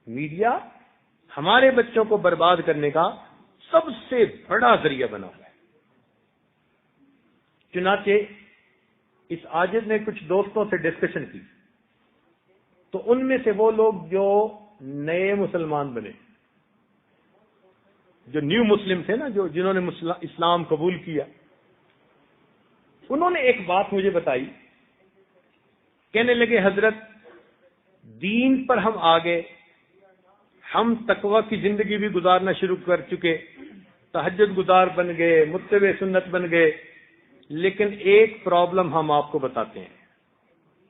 Media ہمارے بچوں کو برباد کرنے کا سب سے بڑا ذریعہ بنا ہوا ہے۔ چنانچہ اس عاجز نے کچھ دوستوں سے ڈسکشن کی تو ان میں سے وہ لوگ جو نئے مسلمان بنے، جو نیو مسلم تھے نا، جنہوں نے اسلام قبول کیا، انہوں نے ایک بات مجھے بتائی، کہنے لگے حضرت دین پر ہم آگے، ہم تقوی کی زندگی بھی گزارنا شروع کر چکے، تہجد گزار بن گئے، متبع سنت بن گئے، لیکن ایک پرابلم ہم آپ کو بتاتے ہیں۔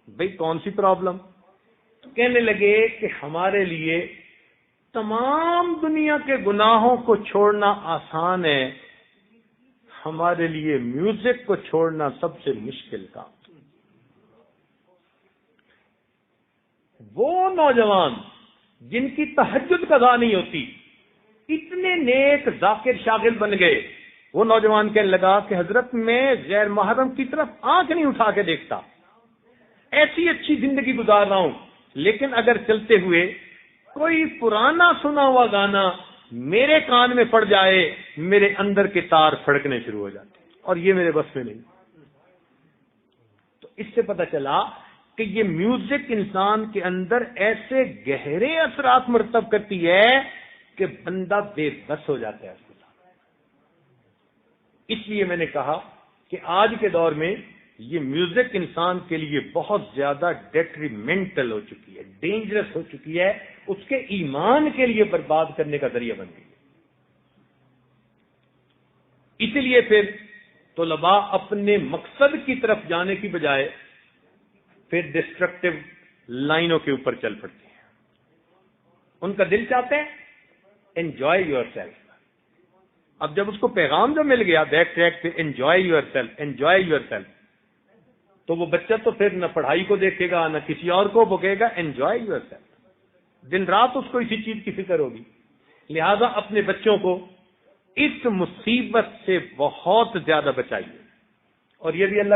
بھئی کون سی پرابلم؟ کہنے لگے کہ ہمارے لیے تمام دنیا کے گناہوں کو چھوڑنا آسان ہے، ہمارے لیے میوزک کو چھوڑنا سب سے مشکل کام۔ وہ نوجوان جن کی تہجد قضا نہیں ہوتی، اتنے نیک ذاکر شاغل بن گئے، وہ نوجوان کہنے لگا کہ حضرت میں غیر محرم کی طرف آنکھ نہیں اٹھا کے دیکھتا، ایسی اچھی زندگی گزار رہا ہوں، لیکن اگر چلتے ہوئے کوئی پرانا سنا ہوا گانا میرے کان میں پڑ جائے، میرے اندر کے تار پھڑکنے شروع ہو جاتے، اور یہ میرے بس میں نہیں۔ تو اس سے پتہ چلا کہ یہ میوزک انسان کے اندر ایسے گہرے اثرات مرتب کرتی ہے کہ بندہ بے بس ہو جاتا ہے اس کے ساتھ۔ اس لیے میں نے کہا کہ آج کے دور میں یہ میوزک انسان کے لیے بہت زیادہ ڈیٹریمنٹل ہو چکی ہے، ڈینجرس ہو چکی ہے، اس کے ایمان کے لیے برباد کرنے کا ذریعہ بن گئی ہے۔ اسی لیے پھر طلباء اپنے مقصد کی طرف جانے کی بجائے پھر ڈسٹرکٹیو لائنوں کے اوپر چل پڑتے ہیں۔ ان کا دل چاہتے ہیں انجوائے یور سیلف۔ اب جب اس کو پیغام جو مل گیا بیک ٹریک پہ enjoy your self, enjoy your self, تو وہ بچہ تو پھر نہ پڑھائی کو دیکھے گا نہ کسی اور کو بکے گا، انجوائے یور سیلف، دن رات اس کو اسی چیز کی فکر ہوگی۔ لہذا اپنے بچوں کو اس مصیبت سے بہت زیادہ بچائیے، اور یہ بھی اللہ